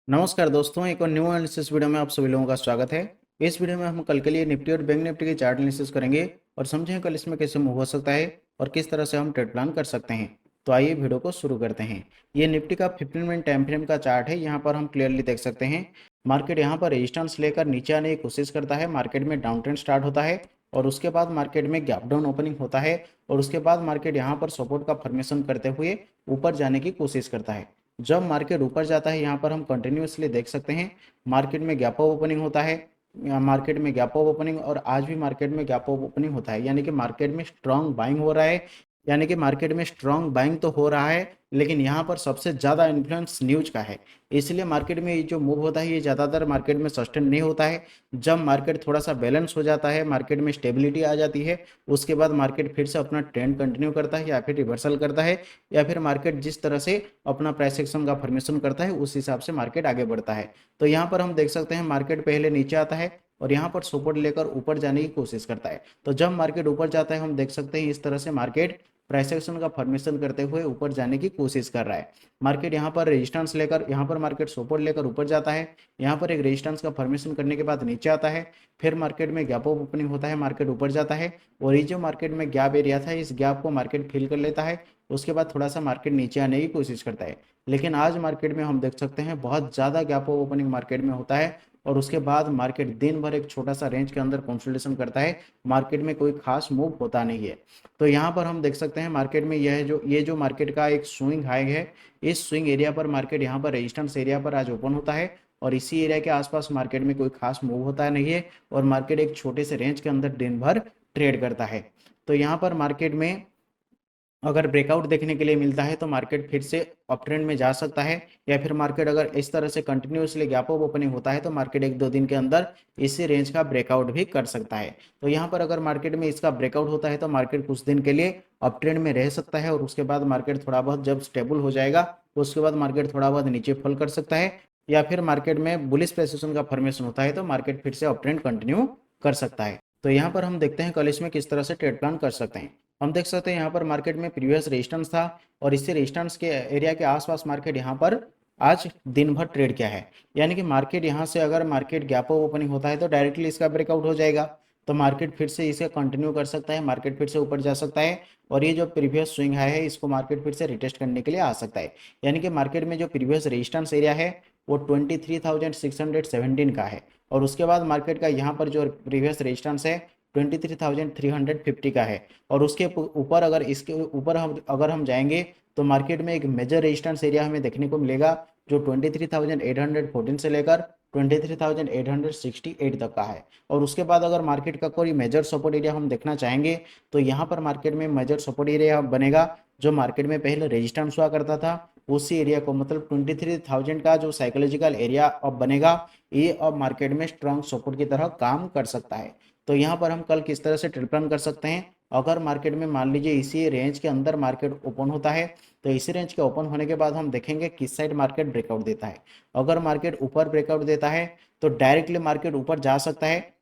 नमस्कार दोस्तों, एक और न्यू एनालिसिस वीडियो में आप सभी लोगों का स्वागत है। इस वीडियो में हम कल के लिए निफ्टी और बैंक निफ्टी के चार्ट एनालिसिस करेंगे और समझेंगे कल इसमें कैसे मूव हो सकता है और किस तरह से हम ट्रेड प्लान कर सकते हैं। तो आइए वीडियो को शुरू करते हैं। ये निफ्टी का 15 मिनट टाइम फ्रेम का चार्ट है। यहाँ पर हम क्लियरली देख सकते हैं मार्केट यहाँ पर रेजिस्टेंस लेकर नीचे आने की कोशिश करता है। मार्केट में डाउन ट्रेंड स्टार्ट होता है और उसके बाद मार्केट में गैप डाउन ओपनिंग होता है और उसके बाद मार्केट यहाँ पर सपोर्ट का फॉर्मेशन करते हुए ऊपर जाने की कोशिश करता है। जब मार्केट ऊपर जाता है यहाँ पर हम कंटिन्यूसली देख सकते हैं मार्केट में गैप अप ओपनिंग होता है। मार्केट में गैप अप ओपनिंग और आज भी मार्केट में गैप अप ओपनिंग होता है, यानी कि मार्केट में स्ट्रांग बाइंग हो रहा है। यानी कि मार्केट में स्ट्रांग बाइंग तो हो रहा है, लेकिन यहाँ पर सबसे ज़्यादा इन्फ्लुएंस न्यूज का है। इसलिए मार्केट में ये जो मूव होता है ये ज़्यादातर मार्केट में सस्टेन नहीं होता है। जब मार्केट थोड़ा सा बैलेंस हो जाता है, मार्केट में स्टेबिलिटी आ जाती है, उसके बाद मार्केट फिर से अपना ट्रेंड कंटिन्यू करता है या फिर रिवर्सल करता है, या फिर मार्केट जिस तरह से अपना प्राइस एक्शन का फॉर्मेशन करता है उस हिसाब से मार्केट आगे बढ़ता है। तो यहाँ पर हम देख सकते हैं मार्केट पहले नीचे आता है और यहाँ पर सपोर्ट लेकर ऊपर जाने की कोशिश करता है। तो जब मार्केट ऊपर जाता है हम देख सकते हैं इस तरह से मार्केट प्राइस एक्शन का फॉर्मेशन करते हुए ऊपर जाने की कोशिश कर रहा है। मार्केट यहाँ पर रेजिस्टेंस लेकर, यहाँ पर मार्केट सपोर्ट लेकर ऊपर जाता है। यहाँ पर एक रेजिस्टेंस का फॉर्मेशन करने के बाद नीचे आता है, फिर मार्केट में गैप अप ओपनिंग होता है, मार्केट ऊपर जाता है और ये जो मार्केट में गैप एरिया था इस गैप को मार्केट फिल कर लेता है। उसके बाद थोड़ा सा मार्केट नीचे आने की कोशिश करता है, लेकिन आज मार्केट में हम देख सकते हैं बहुत ज़्यादा गैप अप ओपनिंग मार्केट में होता है और उसके बाद मार्केट दिन भर एक छोटा सा रेंज के अंदर कंसोलिडेशन करता है। मार्केट में कोई खास मूव होता नहीं है। तो यहाँ पर हम देख सकते हैं मार्केट में ये जो मार्केट का एक स्विंग हाई है, इस स्विंग एरिया पर मार्केट यहाँ पर रेजिस्टेंस एरिया पर आज ओपन होता है और इसी एरिया के आसपास मार्केट में कोई खास मूव होता नहीं है और मार्केट एक छोटे से रेंज के अंदर दिन भर ट्रेड करता है। तो यहाँ पर मार्केट में अगर ब्रेकआउट देखने के लिए मिलता है तो मार्केट फिर से अप ट्रेंड में जा सकता है, या फिर मार्केट अगर इस तरह से कंटिन्यूसली गैप अप ओपनिंग होता है तो मार्केट एक दो दिन के अंदर इसी रेंज का ब्रेकआउट भी कर सकता है। तो यहाँ पर अगर मार्केट में इसका ब्रेकआउट होता है तो मार्केट कुछ दिन के लिए अप ट्रेंड में रह सकता है और उसके बाद मार्केट थोड़ा बहुत जब स्टेबल हो जाएगा उसके बाद मार्केट थोड़ा बहुत नीचे फॉल कर सकता है, या फिर मार्केट में बुलिश प्रेसिशन का फॉर्मेशन होता है तो मार्केट फिर से अप ट्रेंड कंटिन्यू कर सकता है। तो यहाँ पर हम देखते हैं कल इसमें किस तरह से ट्रेड प्लान कर सकते हैं। हम देख सकते हैं यहाँ पर मार्केट में प्रीवियस रेजिस्टेंस था और इसी रेजिस्टेंस के एरिया के आसपास मार्केट यहाँ पर आज दिन भर ट्रेड किया है। यानी कि मार्केट यहाँ से अगर मार्केट गैप अप ओपनिंग होता है तो डायरेक्टली इसका ब्रेकआउट हो जाएगा, तो मार्केट फिर से इसे कंटिन्यू कर सकता है, मार्केट फिर से ऊपर जा सकता है और ये जो प्रीवियस स्विंग हाई है इसको मार्केट फिर से रिटेस्ट करने के लिए आ सकता है। यानी कि मार्केट में जो प्रीवियस रेजिस्टेंस एरिया है वो 23,617 का है और उसके बाद मार्केट का यहाँ पर जो प्रीवियस रेजिस्टेंस है 23,350 का है और उसके ऊपर अगर इसके ऊपर हम जाएंगे तो मार्केट में एक मेजर रेजिस्टेंस एरिया हमें देखने को मिलेगा जो 23,814 से लेकर 23,868 तक का है। और उसके बाद अगर मार्केट का कोई मेजर सपोर्ट एरिया हम देखना चाहेंगे तो यहाँ पर मार्केट में मेजर सपोर्ट एरिया बनेगा जो मार्केट में पहले रेजिस्टेंस हुआ करता था उसी एरिया को, मतलब 23,000 का जो साइकोलॉजिकल एरिया अब बनेगा ये अब मार्केट में स्ट्रॉन्ग सपोर्ट की तरह काम कर सकता है। तो यहाँ पर हम कल किस तरह से ट्रेड प्लान कर सकते हैं, अगर मार्केट में मान लीजिए इसी रेंज के अंदर मार्केट ओपन होता है तो इसी रेंज के ओपन होने के बाद हम देखेंगे किस साइड मार्केट ब्रेकआउट देता है। अगर मार्केट ऊपर ब्रेकआउट देता है तो डायरेक्टली मार्केट ऊपर जा सकता है।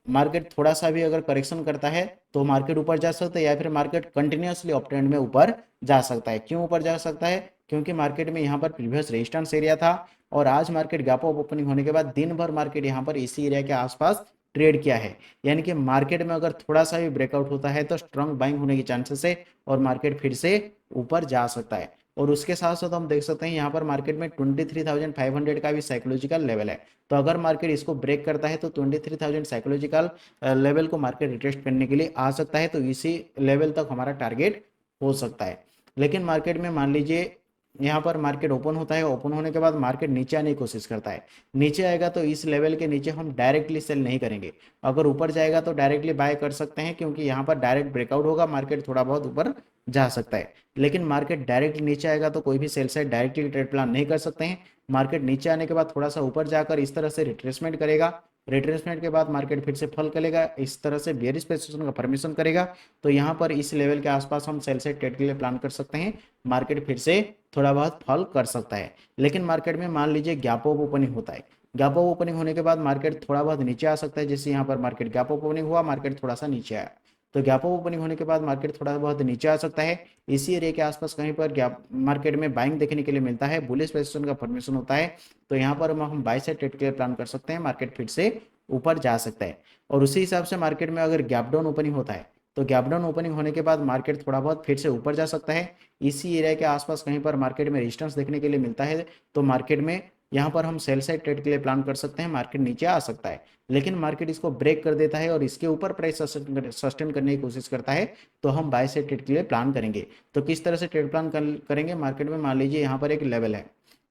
मार्केट थोड़ा सा भी अगर करेक्शन करता है तो मार्केट ऊपर जा सकता है, या फिर मार्केट कंटिन्यूसली अप ट्रेंड में ऊपर जा सकता है। क्यों ऊपर जा सकता है, क्योंकि मार्केट में यहाँ पर प्रीवियस रेजिस्टेंस एरिया था और आज मार्केट गैप अप ओपनिंग होने के बाद दिन भर मार्केट यहाँ पर इसी एरिया के आसपास ट्रेड किया है। यानी कि मार्केट में अगर थोड़ा सा भी ब्रेकआउट होता है तो स्ट्रॉन्ग बाइंग होने की चांसेस है और मार्केट फिर से ऊपर जा सकता है। और उसके साथ साथ हम देख सकते हैं यहाँ पर मार्केट में 23,500 का भी साइकोलॉजिकल लेवल है। तो अगर मार्केट इसको ब्रेक करता है तो 23,000 साइकोलॉजिकल लेवल को मार्केट रिटेस्ट करने के लिए आ सकता है, तो इसी लेवल तक हमारा टारगेट हो सकता है। लेकिन मार्केट में मान लीजिए यहाँ पर मार्केट ओपन होता है, ओपन होने के बाद मार्केट नीचे आने की कोशिश करता है, नीचे आएगा तो इस लेवल के नीचे हम डायरेक्टली सेल नहीं करेंगे। अगर ऊपर जाएगा तो डायरेक्टली बाय कर सकते हैं क्योंकि यहाँ पर डायरेक्ट ब्रेकआउट होगा, मार्केट थोड़ा बहुत ऊपर जा सकता है। लेकिन मार्केट डायरेक्ट नीचे आएगा तो कोई भी sell side directly trade plan नहीं कर सकते हैं। मार्केट नीचे आने के बाद थोड़ा सा ऊपर जाकर इस तरह से रिट्रेसमेंट करेगा, रिट्रेसमेंट के बाद मार्केट फिर से फॉल करेगा, इस तरह से बेयरिश पोजीशन का फॉर्मेशन करेगा। तो यहाँ पर इस लेवल के आसपास हम सेल साइड ट्रेड के लिए प्लान कर सकते हैं। मार्केट फिर से थोड़ा बहुत फॉल कर सकता है। लेकिन मार्केट में मान लीजिए गैप अप ओपनिंग होता है, गैप अप ओपनिंग होने के बाद मार्केट थोड़ा बहुत नीचे आ सकता है। जैसे यहाँ पर मार्केट गैप अप ओपनिंग हुआ, मार्केट थोड़ा सा नीचे आया, तो गैप अप ओपनिंग होने के बाद मार्केट थोड़ा बहुत नीचे आ सकता है। इसी एरिया के आसपास कहीं पर गैप मार्केट में बाइंग देखने के लिए मिलता है, बुलिश पोजीशन का फॉर्मेशन होता है, तो यहाँ पर हम बाय साइड ट्रेड के लिए प्लान कर सकते हैं। मार्केट फिर से ऊपर जा सकता है और उसी हिसाब से मार्केट में अगर गैप डाउन ओपनिंग होता है तो गैप डाउन ओपनिंग होने के बाद मार्केट थोड़ा बहुत फिर से ऊपर जा सकता है। इसी एरिया के आसपास कहीं पर मार्केट में रेजिस्टेंस देखने के लिए मिलता है, तो मार्केट में यहाँ पर हम सेल साइड ट्रेड के लिए प्लान कर सकते हैं। मार्केट नीचे आ सकता है, लेकिन मार्केट इसको ब्रेक कर देता है और इसके ऊपर प्राइस सस्टेन करने की कोशिश करता है, तो हम बाय साइड ट्रेड के लिए प्लान करेंगे। तो किस तरह से ट्रेड प्लान करेंगे, मार्केट में मान लीजिए यहाँ पर एक लेवल है,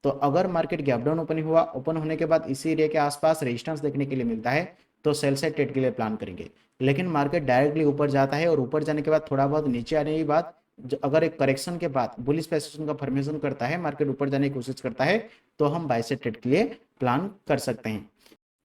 तो अगर मार्केट गैप डाउन ओपनिंग हुआ, ओपन होने के बाद इसी एरिया के आसपास रेजिस्टेंस देखने के लिए मिलता है, तो सेल साइड ट्रेड के लिए प्लान करेंगे। लेकिन मार्केट डायरेक्टली ऊपर जाता है और ऊपर जाने के बाद थोड़ा बहुत नीचे आने के बाद अगर एक करेक्शन के बाद बुलिश पैसेशन का फॉर्मेशन करता है, मार्केट ऊपर जाने की कोशिश करता है, तो हम बाय साइड ट्रेड के लिए प्लान कर सकते हैं।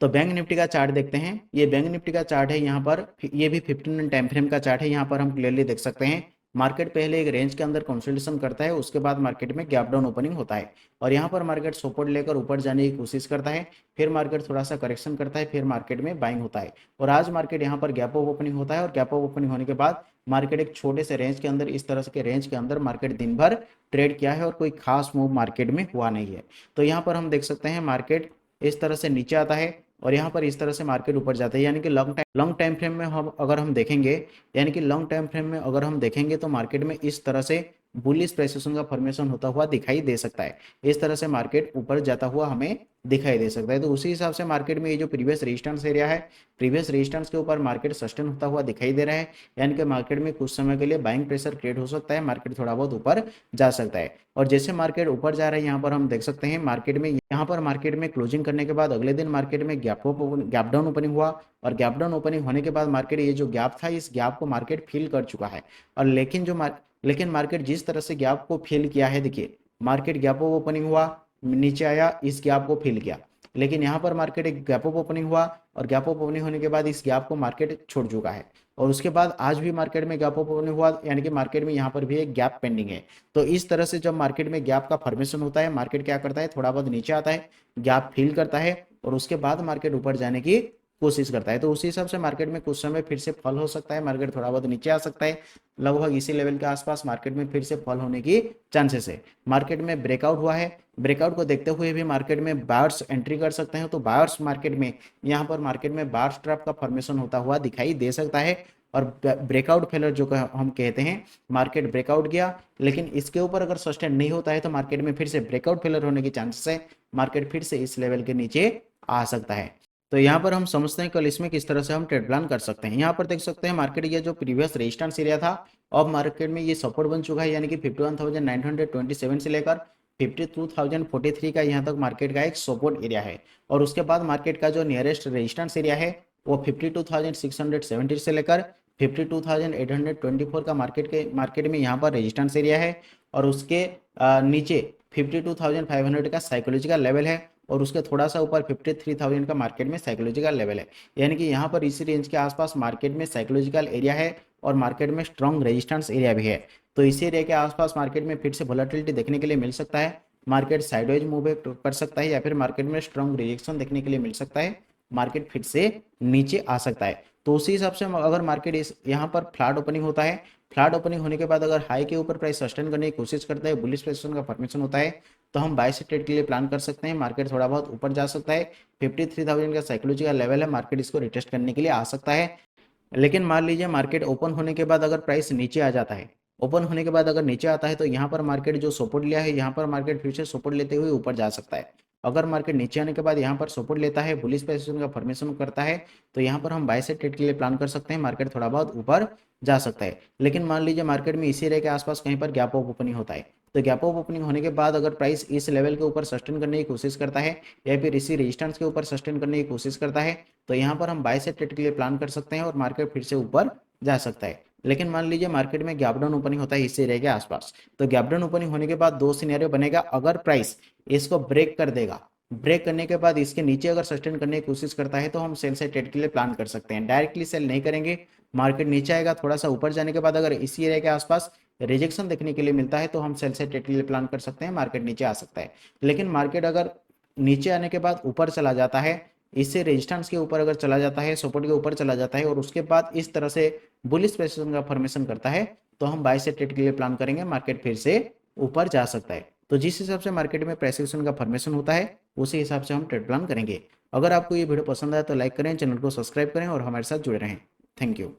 तो बैंक निफ्टी का चार्ट देखते हैं। ये बैंक निफ्टी का चार्ट है, यहाँ पर ये भी 15 टाइम फ्रेम का चार्ट है। यहाँ पर हम क्लियरली देख सकते हैं मार्केट पहले एक रेंज के अंदर कंसोलिडेशन करता है, उसके बाद मार्केट में गैप डाउन ओपनिंग होता है और यहाँ पर मार्केट सपोर्ट लेकर ऊपर जाने की कोशिश करता है, फिर मार्केट थोड़ा सा करेक्शन करता है, फिर मार्केट में बाइंग होता है और आज मार्केट यहाँ पर गैप अप ओपनिंग होता है और गैप अप ओपनिंग होने के बाद मार्केट एक छोटे से रेंज के अंदर, इस तरह के रेंज के अंदर मार्केट दिन भर ट्रेड किया है और कोई खास मूव मार्केट में हुआ नहीं है। तो यहाँ पर हम देख सकते हैं मार्केट इस तरह से नीचे आता है और यहाँ पर इस तरह से मार्केट ऊपर जाता है, यानी कि लॉन्ग टाइम फ्रेम में हम अगर हम देखेंगे, यानी कि लॉन्ग टाइम फ्रेम में अगर हम देखेंगे तो मार्केट में इस तरह से बुलिश प्रेसिशन का फॉर्मेशन होता हुआ दिखाई दे सकता है। इस तरह से मार्केट ऊपर जाता हुआ हमें दिखाई दे सकता है। तो उसी हिसाब से मार्केट में ये जो प्रीवियस रेजिस्टेंस एरिया है, प्रीवियस रेजिस्टेंस के ऊपर मार्केट सस्टेन होता हुआ दिखाई दे रहा है, यानी कि मार्केट में कुछ समय के लिए बाइंग प्रेशर क्रिएट हो सकता है, मार्केट थोड़ा बहुत ऊपर जा सकता है। और जैसे मार्केट ऊपर जा रहा है, यहाँ पर हम देख सकते हैं मार्केट में, यहाँ पर मार्केट में क्लोजिंग करने के बाद अगले दिन मार्केट में गैप डाउन ओपनिंग हुआ और गैप डाउन ओपनिंग होने के बाद मार्केट ये जो गैप था, इस गैप को मार्केट फिल कर चुका है। और लेकिन मार्केट जिस तरह से गैप को फिल किया है, देखिए मार्केट गैप अप ओपनिंग हुआ, नीचे आया, इस गैप को फिल किया, लेकिन यहाँ पर मार्केट एक गैप अप ओपनिंग हुआ और गैप अप ओपनिंग होने के बाद इस गैप को मार्केट छोड़ चुका है और उसके बाद आज भी मार्केट में गैप अप ओपनिंग हुआ, यानी कि मार्केट में यहाँ पर भी एक गैप पेंडिंग है। तो इस तरह से जब मार्केट में गैप का फॉर्मेशन होता है, मार्केट क्या करता है, थोड़ा बहुत नीचे आता है, गैप फिल करता है और उसके बाद मार्केट ऊपर जाने की कोशिश करता है। तो उसी हिसाब से मार्केट में कुछ समय फिर से फॉल हो सकता है, मार्केट थोड़ा बहुत नीचे आ सकता है, लगभग इसी लेवल के आसपास मार्केट में फिर से फॉल होने की चांसेस है। मार्केट में ब्रेकआउट हुआ है, ब्रेकआउट को देखते हुए भी मार्केट में बायर्स एंट्री कर सकते हैं, तो बायर्स मार्केट में, यहाँ पर मार्केट में बायर्स ट्रैप का फॉर्मेशन होता हुआ दिखाई दे सकता है। और ब्रेकआउट फेलर जो हम कहते हैं, मार्केट ब्रेकआउट गया लेकिन इसके ऊपर अगर सस्टेन नहीं होता है तो मार्केट में फिर से ब्रेकआउट फेलर होने की चांसेस है, मार्केट फिर से इस लेवल के नीचे आ सकता है। तो यहाँ पर हम समझते हैं कल इसमें किस तरह से हम ट्रेड प्लान कर सकते हैं। यहाँ पर देख सकते हैं मार्केट ये जो प्रीवियस रेजिस्टेंस एरिया था, अब मार्केट में ये सपोर्ट बन चुका है, यानी कि 51,927 से लेकर 52,043 का यहाँ तक मार्केट का एक सपोर्ट एरिया है और उसके बाद मार्केट का जो नियरेस्ट रेजिस्टेंस एरिया है वो 52,670 से लेकर 52,824 का मार्केट में यहाँ पर रेजिस्टेंस एरिया है और उसके नीचे 52,500 का साइकोलॉजिकल लेवल है और उसके थोड़ा सा ऊपर 53,000 का मार्केट में साइकोलॉजिकल लेवल है, यानी कि यहाँ पर इसी रेंज के आसपास मार्केट में साइकोलॉजिकल एरिया है और मार्केट में स्ट्रॉन्ग रेजिस्टेंस एरिया भी है। तो इसी एरिया के आसपास मार्केट में फिर से वोलेटिलिटी देखने के लिए मिल सकता है, मार्केट साइडवेज मूव कर सकता है या फिर मार्केट में स्ट्रॉन्ग रिएक्शन देखने के लिए मिल सकता है, मार्केट फिर से नीचे आ सकता है। तो उसी हिसाब से अगर मार्केट इस यहाँ पर फ्लैट ओपनिंग होता है, फ्लैट ओपनिंग होने के बाद अगर हाई के ऊपर प्राइस सस्टेन करने की कोशिश करता है, बुलिश पोजीशन का फॉर्मेशन होता है, तो हम बाय साइड ट्रेड के लिए प्लान कर सकते हैं। मार्केट थोड़ा बहुत ऊपर जा सकता है, 53,000 का साइकोलॉजिकल लेवल है, मार्केट इसको रिटेस्ट करने के लिए आ सकता है। लेकिन मान लीजिए मार्केट ओपन होने के बाद अगर प्राइस नीचे आ जाता है, ओपन होने के बाद अगर नीचे आता है तो यहाँ पर मार्केट जो सपोर्ट लिया है, यहाँ पर मार्केट फिर से सपोर्ट लेते हुए ऊपर जा सकता है। अगर मार्केट नीचे आने के बाद यहाँ पर सपोर्ट लेता है, बुलिश पोजीशन का फॉर्मेशन करता है, तो यहाँ पर हम बाय साइड ट्रेड के लिए प्लान कर सकते हैं, मार्केट थोड़ा बहुत ऊपर जा सकता है। लेकिन मान लीजिए मार्केट में इसी एरिया के आसपास कहीं पर गैप अप ओपनिंग होता है, तो गैप अप ओपनिंग होने के बाद अगर प्राइस इस लेवल के ऊपर सस्टेन करने की कोशिश करता है या फिर इसी रेजिस्टेंस के ऊपर सस्टेन करने की कोशिश करता है, तो यहाँ पर हम बाय साइड ट्रेड के लिए प्लान कर सकते हैं और मार्केट फिर से ऊपर जा सकता है। लेकिन मान लीजिए मार्केट में गैप डाउन ओपनिंग होता है इस एरिया के आसपास, तो गैप डाउन ओपनिंग होने के बाद दो सिनेरियो बनेगा, अगर प्राइस इसको ब्रेक कर देगा, ब्रेक करने के बाद इसके नीचे अगर सस्टेन करने की कोशिश करता है तो हम सेल साइड ट्रेड के लिए प्लान कर सकते हैं। डायरेक्टली सेल नहीं करेंगे, मार्केट नीचे आएगा, थोड़ा सा ऊपर जाने के बाद अगर इसी एरिया के आसपास रिजेक्शन देखने के लिए मिलता है तो हम सेल साइड ट्रेड के लिए प्लान कर सकते हैं, मार्केट नीचे आ सकता है। लेकिन मार्केट अगर नीचे आने के बाद ऊपर चला जाता है, इससे रेजिस्टेंस के ऊपर अगर चला जाता है, सपोर्ट के ऊपर चला जाता है और उसके बाद इस तरह से बुलिश पैटर्न का फॉर्मेशन करता है तो हम बाय से ट्रेड के लिए प्लान करेंगे, मार्केट फिर से ऊपर जा सकता है। तो जिस हिसाब से मार्केट में प्राइस एक्शन का फॉर्मेशन होता है उसी हिसाब से हम ट्रेड प्लान करेंगे। अगर आपको ये वीडियो पसंद आया तो लाइक करें, चैनल को सब्सक्राइब करें और हमारे साथ जुड़े रहें। Thank you.